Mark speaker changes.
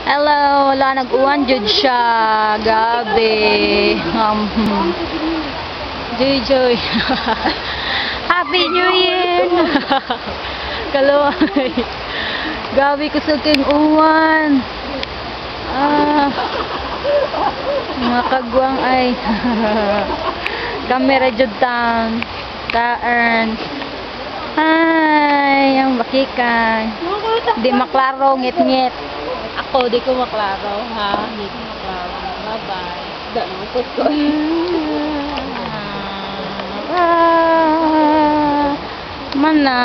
Speaker 1: Hello, wala nag-uwan jud siya. Gabi. Joy. Happy New Year. Kaloy. Gabi ko sa uwan. Mga kagwang ay kamera jud tang taern. Ay, ang bakikan. Di maklaro, ngit-ngit.
Speaker 2: Ako, di ko maklaro, ha? Di ko maklaro. Bye-bye. Dano po ko.
Speaker 1: Mana.